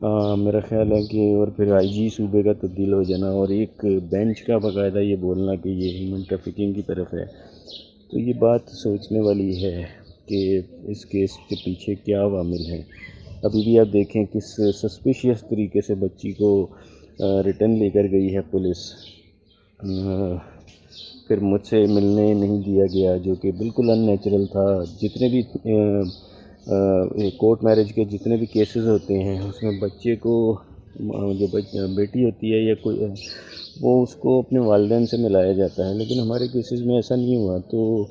میرا خیال ہے کہ اور پھر آئی جی صوبے کا تبدیل ہو جانا اور ایک بینچ کا باقاعدہ یہ بولنا کہ یہ ہیومن ٹریفکنگ کی طرف ہے، تو یہ بات سوچنے والی ہے کہ اس کیس کے پیچھے کیا عوامل ہیں۔ ابھی بھی آپ دیکھیں کس سسپیشیس طریقے سے بچی کو ریٹرن لے کر گئی ہے پولیس، پھر مجھ سے ملنے نہیں دیا گیا، جو کہ بالکل ان نیچرل تھا۔ جتنے بھی کورٹ میرج کے جتنے بھی کیسز ہوتے ہیں اس میں بچے کو جو بیٹی ہوتی ہے یا کوئی وہ اس کو اپنے والدین سے ملایا جاتا ہے، لیکن ہمارے کیسز میں ایسا نہیں ہوا۔ تو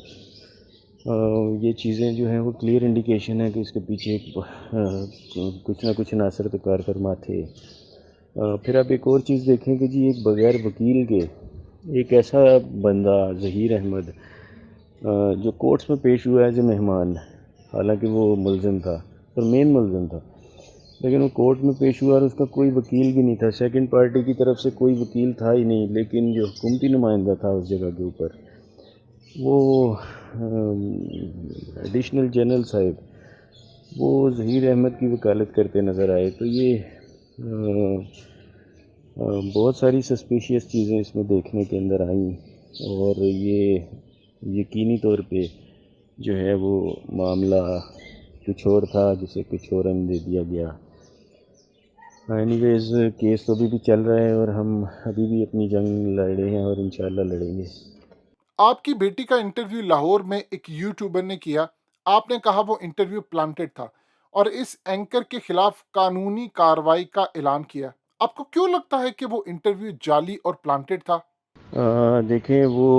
یہ چیزیں جو ہیں وہ کلیئر انڈیکیشن ہے کہ اس کے پیچھے کچھ نہ کچھ عناصر تو کار فرما تھے۔ پھر آپ ایک اور چیز دیکھیں کہ جی ایک بغیر وکیل کے ایک ایسا بندہ ظہیر احمد جو کورٹس میں پیش ہوا ایز اے مہمان، حالانکہ وہ ملزم تھا اور مین ملزم تھا، لیکن وہ کورٹ میں پیش ہوا اور اس کا کوئی وکیل بھی نہیں تھا، سیکنڈ پارٹی کی طرف سے کوئی وکیل تھا ہی نہیں، لیکن جو حکومتی نمائندہ تھا اس جگہ کے اوپر وہ ایڈیشنل جنرل صاحب وہ ظہیر احمد کی وکالت کرتے نظر آئے۔ تو یہ بہت ساری سسپیشیس چیزیں اس میں دیکھنے کے اندر آئیں، اور یہ یقینی طور پہ جو ہے وہ معاملہ کچھ اور تھا جسے کچھ اور دے دیا گیا۔ اینی ویز کیس تو ابھی بھی چل رہا ہے اور ہم ابھی بھی اپنی جنگ لڑ رہے ہیں اور انشاءاللہ لڑیں گے۔ آپ کی بیٹی کا انٹرویو لاہور میں ایک یوٹیوبر نے کیا، آپ نے کہا وہ انٹرویو پلانٹڈ تھا اور اس اینکر کے خلاف قانونی کارروائی کا اعلان کیا۔ آپ کو کیوں لگتا ہے کہ وہ انٹرویو جعلی اور پلانٹڈ تھا؟ دیکھیں وہ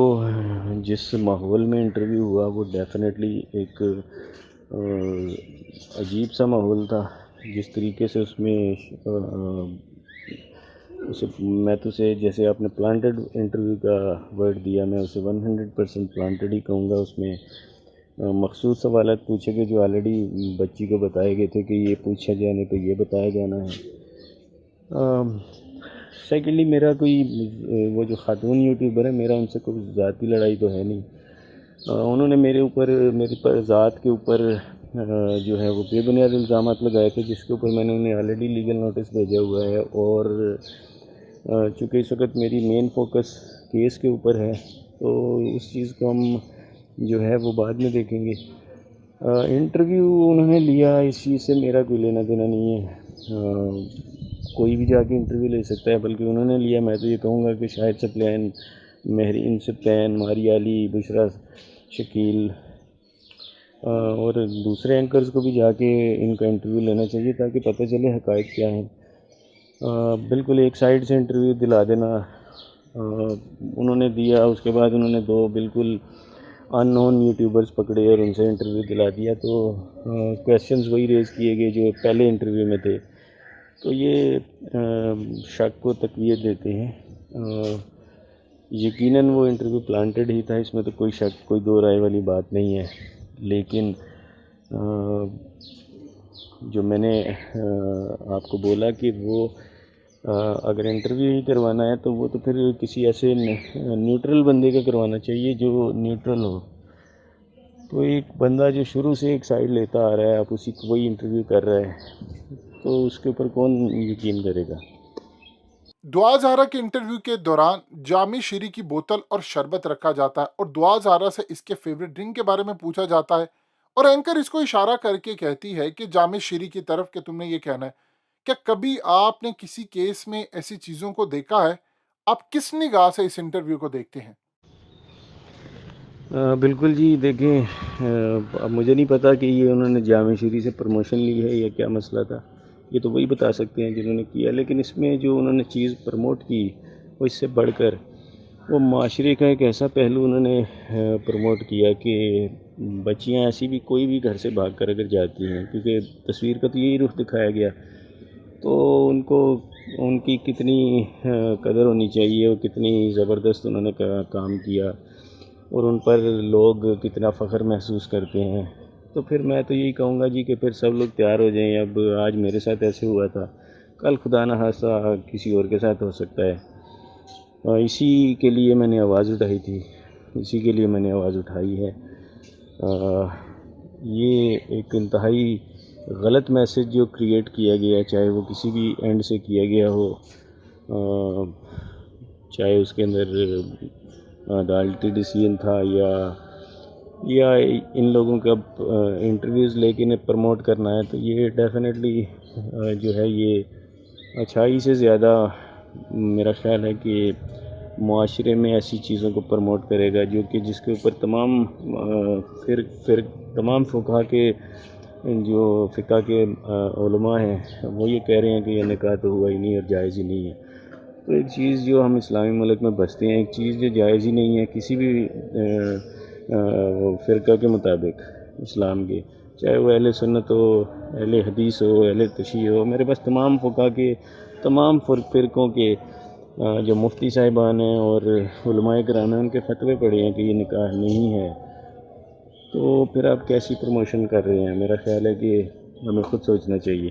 جس ماحول میں انٹرویو ہوا وہ ڈیفینیٹلی ایک عجیب سا ماحول تھا، جس طریقے سے اس میں اسے میں تو اسے جیسے آپ نے پلانٹڈ انٹرویو کا ورڈ دیا، میں اسے 100% پلانٹڈ ہی کہوں گا۔ اس میں مخصوص سوالات پوچھے گئے جو آلریڈی بچی کو بتائے گئے تھے کہ یہ پوچھا جانے پہ یہ بتایا جانا ہے۔ سیکنڈلی میرا کوئی وہ جو خاتون یوٹیوبر ہے میرا ان سے کوئی ذاتی لڑائی تو ہے نہیں، انہوں نے میرے اوپر میری ذات کے اوپر جو ہے وہ بے بنیاد الزامات لگائے تھے، جس کے اوپر میں نے انہیں آلریڈی لیگل نوٹس بھیجا ہوا ہے، اور چونکہ اس وقت میری مین فوکس کیس کے اوپر ہے تو اس چیز کو ہم جو ہے وہ بعد میں دیکھیں گے۔ انٹرویو انہوں نے لیا، اس چیز سے میرا کوئی لینا دینا نہیں ہے، کوئی بھی جا کے انٹرویو لے سکتا ہے، بلکہ انہوں نے لیا۔ میں تو یہ کہوں گا کہ شاہد سپلین، مہرین سپلین، ماریا علی، بشرا شکیل اور دوسرے اینکرز کو بھی جا کے ان کا انٹرویو لینا چاہیے تاکہ پتہ چلے حقائق کیا ہیں۔ بالکل ایک سائڈ سے انٹرویو دلا دینا انہوں نے دیا، اس کے بعد انہوں نے دو بالکل ان نون یوٹیوبرز پکڑے اور ان سے انٹرویو دلا دیا، تو کویسچنز وہی ریز کیے گئے جو پہلے انٹرویو میں تھے، تو یہ شک کو تقویت دیتے ہیں۔ یقیناً وہ انٹرویو پلانٹڈ ہی تھا، اس میں تو کوئی شک کوئی دو رائے والی بات نہیں ہے، لیکن جو میں نے آپ کو بولا کہ وہ اگر انٹرویو ہی کروانا ہے تو وہ تو پھر کسی ایسے نیوٹرل بندے کا کروانا چاہیے جو نیوٹرل ہو۔ تو ایک بندہ جو شروع سے ایک سائڈ لیتا آ رہا ہے، آپ اسی کو وہی انٹرویو کر رہے ہیں، تو اس کے اوپر کون یقین کرے گا؟ دعا زہرا کے انٹرویو کے دوران جامع شیری کی بوتل اور شربت رکھا جاتا ہے اور دعا زہرا سے اس کے فیوریٹ ڈرنک کے بارے میں پوچھا جاتا ہے، اور اینکر اس کو اشارہ کر کے کہتی ہے کہ جامع شیری کی طرف کہ تم نے یہ کہنا ہے۔ کیا کبھی آپ نے کسی کیس میں ایسی چیزوں کو دیکھا ہے؟ آپ کس نگاہ سے اس انٹرویو کو دیکھتے ہیں؟ بالکل جی، دیکھیں اب مجھے نہیں پتا کہ یہ انہوں نے جامع شیری سے پروموشن لی ہے یا کیا مسئلہ تھا، یہ تو وہی بتا سکتے ہیں جنہوں نے کیا، لیکن اس میں جو انہوں نے چیز پروموٹ کی وہ اس سے بڑھ کر وہ معاشرے کا ایک ایسا پہلو انہوں نے پروموٹ کیا کہ بچیاں ایسی بھی کوئی بھی گھر سے بھاگ کر اگر جاتی ہیں، کیونکہ تصویر کا تو یہی رخ دکھایا گیا، تو ان کو ان کی کتنی قدر ہونی چاہیے اور کتنی زبردست انہوں نے کام کیا اور ان پر لوگ کتنا فخر محسوس کرتے ہیں۔ تو پھر میں تو یہی کہوں گا جی کہ پھر سب لوگ تیار ہو جائیں، اب آج میرے ساتھ ایسے ہوا تھا، کل خدا نہ خواستہ کسی اور کے ساتھ ہو سکتا ہے۔ اسی کے لیے میں نے آواز اٹھائی تھی، اسی کے لیے میں نے آواز اٹھائی ہے۔ یہ ایک انتہائی غلط میسج جو کریٹ کیا گیا، چاہے وہ کسی بھی اینڈ سے کیا گیا ہو، چاہے اس کے اندر عدالتی ڈیسیژن تھا یا ان لوگوں کا انٹرویوز لے کے انہیں پروموٹ کرنا ہے، تو یہ ڈیفینیٹلی جو ہے یہ اچھائی سے زیادہ میرا خیال ہے کہ معاشرے میں ایسی چیزوں کو پروموٹ کرے گا جو کہ جس کے اوپر تمام تمام فقہ کے جو فقہ کے علماء ہیں وہ یہ کہہ رہے ہیں کہ یہ نکاح تو ہوا ہی نہیں اور جائز ہی نہیں ہے۔ تو ایک چیز جو ہم اسلامی ملک میں بستے ہیں، ایک چیز جو جائز ہی نہیں ہے کسی بھی فرقہ کے مطابق اسلام کے، چاہے وہ اہل سنت ہو، اہل حدیث ہو، اہل تشیع ہو، میرے پاس تمام فقہ کے تمام فرقوں کے جو مفتی صاحبان ہیں اور علماء کرام ہیں ان کے فتوے پڑے ہیں کہ یہ نکاح نہیں ہے، تو پھر آپ کیسی پروموشن کر رہے ہیں؟ میرا خیال ہے کہ ہمیں خود سوچنا چاہیے۔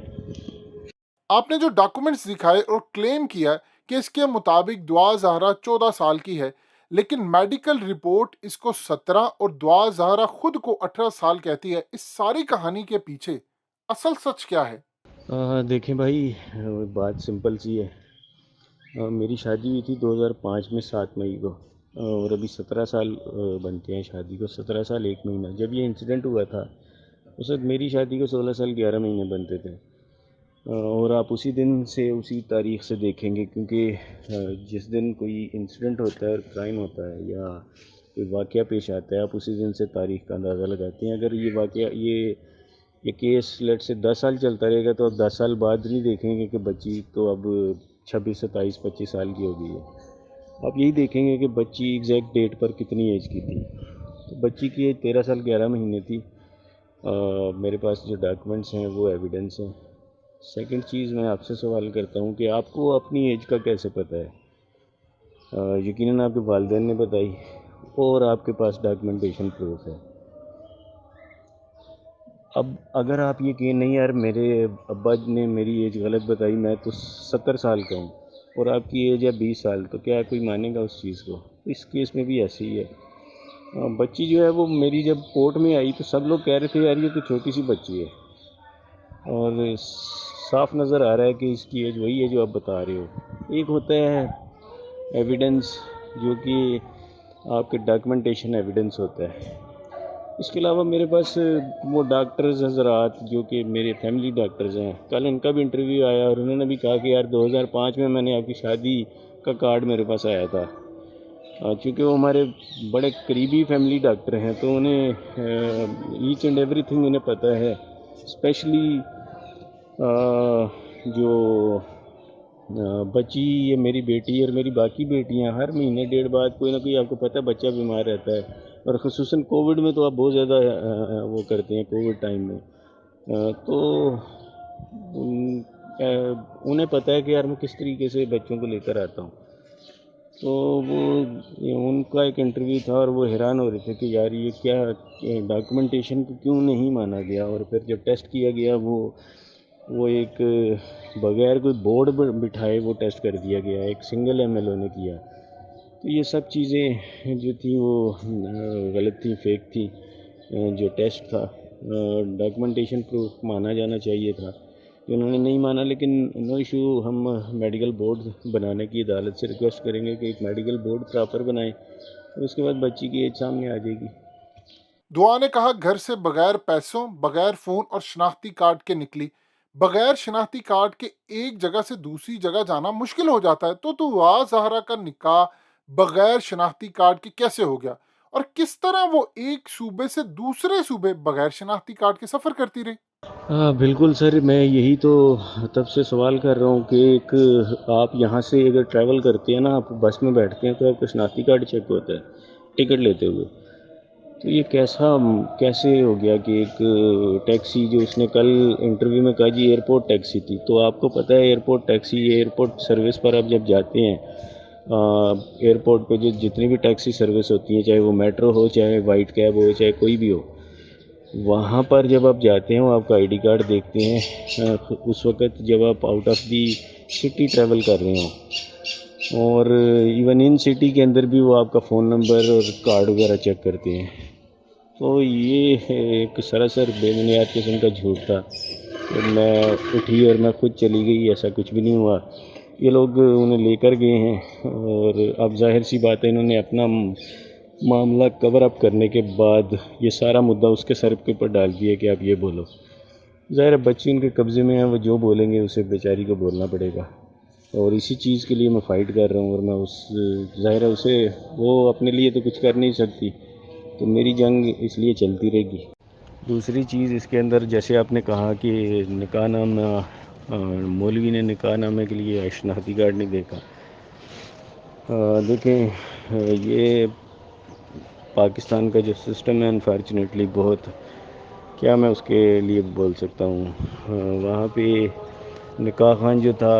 آپ نے جو ڈاکومنٹس دکھائے اور کلیم کیا کہ اس کے مطابق دعا زہرا 14 سال کی ہے، لیکن میڈیکل رپورٹ اس کو 17 اور دعا زہرا خود کو 18 سال کہتی ہے، اس ساری کہانی کے پیچھے اصل سچ کیا ہے؟ دیکھیں بھائی، بات سمپل سی ہے۔ میری شادی ہوئی تھی 2005 میں 7 مئی کو، اور ابھی 17 سال بنتے ہیں شادی کو، 17 سال 1 مہینہ۔ جب یہ انسیڈنٹ ہوا تھا اس وقت میری شادی کو 16 سال 11 مہینے بنتے تھے، اور آپ اسی دن سے اسی تاریخ سے دیکھیں گے، کیونکہ جس دن کوئی انسیڈنٹ ہوتا ہے اور کرائم ہوتا ہے یا کوئی واقعہ پیش آتا ہے، آپ اسی دن سے تاریخ کا اندازہ لگاتے ہیں۔ اگر یہ واقعہ یہ کیس لیٹ سے 10 سال چلتا رہے گا تو اب 10 سال بعد نہیں دیکھیں گے کہ بچی تو اب 26 27 25 سال کی ہو گئی ہے، آپ یہی دیکھیں گے کہ بچی ایگزیکٹ ڈیٹ پر کتنی ایج کی تھی۔ تو بچی کی ایج 13 سال 11 مہینے تھی۔ میرے پاس جو ڈاکومنٹس ہیں وہ ایویڈنس ہیں۔ سیکنڈ چیز، میں آپ سے سوال کرتا ہوں کہ آپ کو اپنی ایج کا کیسے پتہ ہے؟ یقیناً آپ کے والدین نے بتائی اور آپ کے پاس ڈاکومنٹیشن پروف ہے۔ اب اگر آپ یہ کہیں نہیں یار میرے ابا نے میری ایج غلط بتائی، میں تو 70 سال کا ہوں اور آپ کی ایج ہے 20 سال، تو کیا کوئی مانے گا اس چیز کو؟ اس کیس میں بھی ایسے ہی ہے۔ بچی جو ہے وہ میری جب کورٹ میں آئی تو سب لوگ کہہ رہے تھے یار یہ تو چھوٹی سی بچی ہے، اور صاف نظر آ رہا ہے کہ اس کی ایج وہی ہے جو آپ بتا رہے ہو۔ ایک ہوتا ہے ایویڈنس جو کہ آپ کے ڈاکومنٹیشن ایویڈنس ہوتا ہے، اس کے علاوہ میرے پاس وہ ڈاکٹرز حضرات جو کہ میرے فیملی ڈاکٹرز ہیں، کل ان کا بھی انٹرویو آیا اور انہوں نے بھی کہا کہ یار 2005 میں نے آپ کی شادی کا کارڈ میرے پاس آیا تھا، چونکہ وہ ہمارے بڑے قریبی فیملی ڈاکٹر ہیں تو انہیں ایچ اینڈ ایوری تھنگ انہیں پتہ ہے، اسپیشلی جو بچی، یہ میری بیٹی اور میری باقی بیٹیاں ہر مہینے ڈیڑھ بعد کوئی نہ کوئی آپ کو پتہ ہے بچہ بیمار رہتا ہے، اور خصوصاً کووڈ میں تو آپ بہت زیادہ وہ کرتے ہیں، کووڈ ٹائم میں تو انہیں پتہ ہے کہ یار میں کس طریقے سے بچوں کو لے کر آتا ہوں۔ تو وہ ان کا ایک انٹرویو تھا اور وہ حیران ہو رہے تھے کہ یار یہ کیا ڈاکومنٹیشن کو کیوں نہیں مانا گیا، اور پھر جب ٹیسٹ کیا گیا وہ ایک بغیر کوئی بورڈ بٹھائے وہ ٹیسٹ کر دیا گیا، ایک سنگل ایم ایل او نے کیا۔ تو یہ سب چیزیں جو تھیں وہ غلط تھیں، فیک تھیں۔ جو ٹیسٹ تھا ڈاکومنٹیشن پروف مانا جانا چاہیے تھا، انہوں نے نہیں مانا، لیکن نو ایشو، ہم میڈیکل بورڈ بنانے کی عدالت سے ریکویسٹ کریں گے کہ ایک میڈیکل بورڈ پراپر بنائیں، اور اس کے بعد بچی کی ایج سامنے آ جائے گی۔ دعا نے کہا گھر سے بغیر پیسوں، بغیر فون اور شناختی کارڈ کے نکلی۔ بغیر شناختی کارڈ کے ایک جگہ سے دوسری جگہ جانا مشکل ہو جاتا ہے، تو دعا زہرا کا نکاح بغیر شناختی کارڈ کے کیسے ہو گیا، اور کس طرح وہ ایک صوبے سے دوسرے صوبے بغیر شناختی کارڈ کے سفر کرتی رہی؟ بالکل سر، میں یہی تو تب سے سوال کر رہا ہوں کہ ایک آپ یہاں سے اگر ٹریول کرتے ہیں نا، آپ بس میں بیٹھتے ہیں تو آپ کا شناختی کارڈ چیک ہوتا ہے ٹکٹ لیتے ہوئے، تو یہ کیسے ہو گیا کہ ایک ٹیکسی جو اس نے کل انٹرویو میں کہا جی ایئرپورٹ ٹیکسی تھی، تو آپ کو پتہ ہے ایئرپورٹ ٹیکسی، ایئرپورٹ سروس پر آپ جب جاتے ہیں ایئرپورٹ پہ جو جتنی بھی ٹیکسی سروس ہوتی ہیں، چاہے وہ میٹرو ہو، چاہے وائٹ کیب ہو، چاہے کوئی بھی ہو، وہاں پر جب آپ جاتے ہیں وہ آپ کا آئی ڈی کارڈ دیکھتے ہیں اس وقت جب آپ out of the city travel کر رہے ہوں، اور ایون ان سٹی کے اندر بھی وہ آپ کا فون نمبر اور کارڈ وغیرہ چیک کرتے ہیں۔ تو یہ ایک سراسر بے بنیاد قسم کا جھوٹ تھا، کہ میں اٹھی اور میں خود چلی گئی، ایسا کچھ بھی نہیں ہوا. یہ لوگ انہیں لے کر گئے ہیں، اور اب ظاہر سی بات ہے انہوں نے اپنا معاملہ کور اپ کرنے کے بعد یہ سارا مدعا اس کے سر کے اوپر ڈال دیا کہ آپ یہ بولو. ظاہر ہے بچی ان کے قبضے میں ہے، وہ جو بولیں گے اسے بیچاری کو بولنا پڑے گا، اور اسی چیز کے لیے میں فائٹ کر رہا ہوں. اور میں ظاہر ہے اسے، وہ اپنے لیے تو کچھ کر نہیں سکتی، تو میری جنگ اس لیے چلتی رہے گی. دوسری چیز اس کے اندر، جیسے آپ نے کہا کہ نکاح نامہ، مولوی نے نکاح نامے کے لیے شناختی کارڈ نہیں دیکھا. دیکھیں، یہ پاکستان کا جو سسٹم ہے انفارچونیٹلی بہت، کیا میں اس کے لیے بول سکتا ہوں. وہاں پہ نکاح خان جو تھا،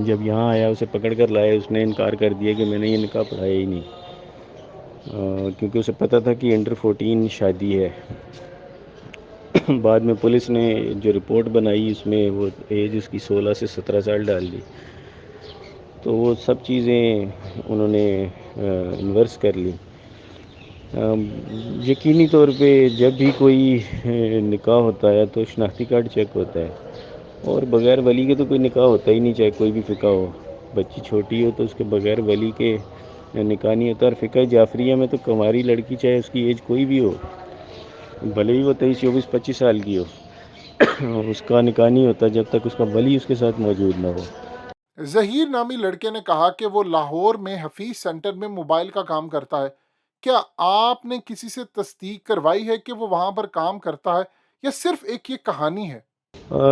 جب یہاں آیا اسے پکڑ کر لایا، اس نے انکار کر دیا کہ میں نے یہ نکاح پڑھایا ہی نہیں، کیونکہ اسے پتہ تھا کہ انڈر 14 شادی ہے. بعد میں پولیس نے جو رپورٹ بنائی اس میں وہ ایج اس کی 16 سے 17 سال ڈال دی، تو وہ سب چیزیں انہوں نے انورس کر لی. یقینی طور پہ جب بھی کوئی نکاح ہوتا ہے تو شناختی کارڈ چیک ہوتا ہے، اور بغیر ولی کے تو کوئی نکاح ہوتا ہی نہیں، چاہے کوئی بھی فقہ ہو. بچی چھوٹی ہو تو اس کے بغیر ولی کے نکاح نہیں ہوتا. اور فقہ جعفریہ میں تو کنواری لڑکی چاہے اس کی ایج کوئی بھی ہو، بھلے ہی وہ 23 24 25 سال کی ہو، اس کا نکاح نہیں ہوتا جب تک اس کا ولی اس کے ساتھ موجود نہ ہو. ظہیر نامی لڑکے نے کہا کہ وہ لاہور میں حفیظ سینٹر میں موبائل کا کام کرتا ہے. کیا آپ نے کسی سے تصدیق کروائی ہے کہ وہ وہاں پر کام کرتا ہے، یا صرف ایک یہ کہانی ہے؟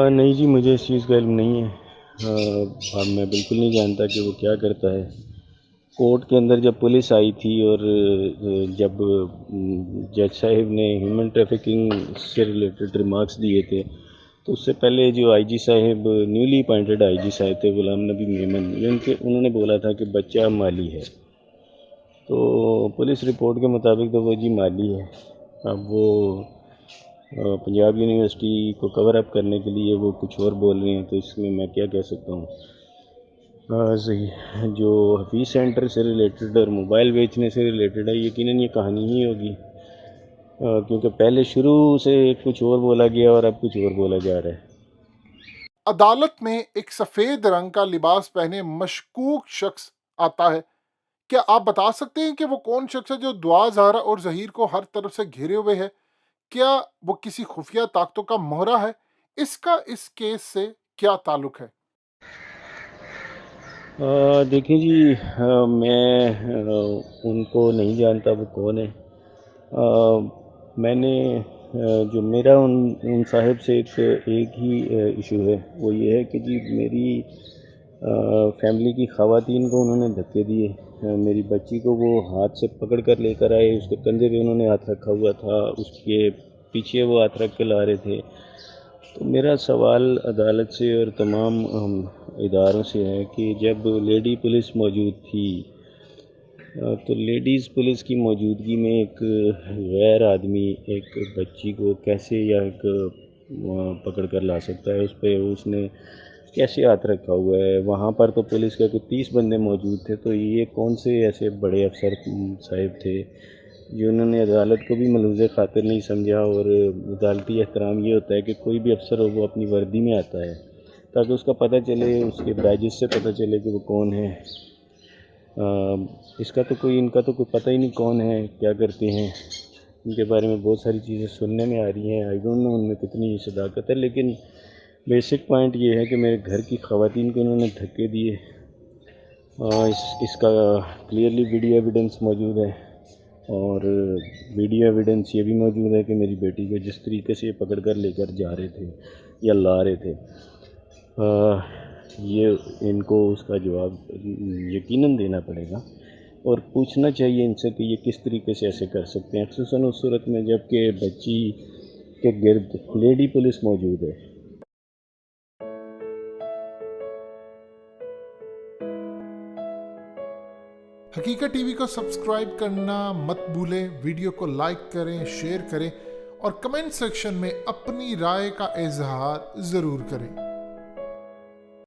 نہیں جی، مجھے اس چیز کا علم نہیں ہے. اب میں بالکل نہیں جانتا کہ وہ کیا کرتا ہے. کورٹ کے اندر جب پولیس آئی تھی اور جب جج صاحب نے ہیومن ٹریفکنگ سے ریلیٹڈ ریمارکس دیے تھے، تو اس سے پہلے جو آئی جی صاحب، نیولی اپائنٹڈ آئی جی صاحب تھے غلام نبی میمن، انہوں نے بولا تھا کہ بچہ مالی ہے. تو پولیس رپورٹ کے مطابق تو وہ جی مالی ہے. اب وہ پنجاب یونیورسٹی کو کور اپ کرنے کے لیے وہ کچھ اور بول رہے ہیں، تو اس میں میں کیا کہہ سکتا ہوں. صحیح، جو حفیظ سینٹر سے ریلیٹڈ اور موبائل بیچنے سے ریلیٹڈ ہے، یقیناً یہ کہانی ہی ہوگی، کیونکہ پہلے شروع سے کچھ اور بولا گیا اور اب کچھ اور بولا جا رہا ہے. عدالت میں ایک سفید رنگ کا لباس پہنے مشکوک شخص آتا ہے. کیا آپ بتا سکتے ہیں کہ وہ کون شخص ہے جو دعا زہرا اور ظہیر کو ہر طرف سے گھیرے ہوئے ہے؟ کیا وہ کسی خفیہ طاقتوں کا مہرہ ہے؟ اس کا اس کیس سے کیا تعلق ہے؟ دیکھیں جی، میں ان کو نہیں جانتا وہ کون ہے. میں نے جو میرا ان صاحب سے ایک ہی ایشو ہے، وہ یہ ہے کہ جی میری فیملی کی خواتین کو انہوں نے دھکے دیے. میری بچی کو وہ ہاتھ سے پکڑ کر لے کر آئے، اس کے کندھے پہ انہوں نے ہاتھ رکھا ہوا تھا، اس کے پیچھے وہ ہاتھ رکھ کے لا رہے تھے. تو میرا سوال عدالت سے اور تمام اداروں سے ہے کہ جب لیڈی پولیس موجود تھی، تو لیڈیز پولیس کی موجودگی میں ایک غیر آدمی ایک بچی کو کیسے یا ایک پکڑ کر لا سکتا ہے؟ اس پہ اس نے کیسے ہاتھ رکھا ہوا ہے؟ وہاں پر تو پولیس کے کوئی 30 بندے موجود تھے، تو یہ کون سے ایسے بڑے افسر صاحب تھے جنہوں نے عدالت کو بھی ملوث خاطر نہیں سمجھا؟ اور عدالتی احترام یہ ہوتا ہے کہ کوئی بھی افسر ہو وہ اپنی وردی میں آتا ہے تاکہ اس کا پتہ چلے، اس کے بیجز سے پتہ چلے کہ وہ کون ہے. اس کا تو کوئی، ان کا تو کوئی پتہ ہی نہیں کون ہے، کیا کرتے ہیں. ان کے بارے میں بہت ساری چیزیں سننے میں آ رہی ہیں، آئی ڈونٹ نو ان میں کتنی صداقت ہے، لیکن بیسک پوائنٹ یہ ہے کہ میرے گھر کی خواتین کو انہوں نے دھکے دیے. اس کا کلیئرلی ویڈیو ایویڈنس موجود ہے، اور ویڈیو ایویڈنس یہ بھی موجود ہے کہ میری بیٹی کو جس طریقے سے یہ پکڑ کر لے کر جا رہے تھے یا لا رہے تھے، یہ ان کو اس کا جواب یقیناً دینا پڑے گا، اور پوچھنا چاہیے ان سے کہ یہ کس طریقے سے ایسے کر سکتے ہیں، خصوصاً اس صورت میں جب کہ بچی کے گرد لیڈی پولیس موجود ہے. حقیقت ٹی وی کو سبسکرائب کرنا مت بھولیں، ویڈیو کو لائک کریں، شیئر کریں، اور کمنٹ سیکشن میں اپنی رائے کا اظہار ضرور کریں.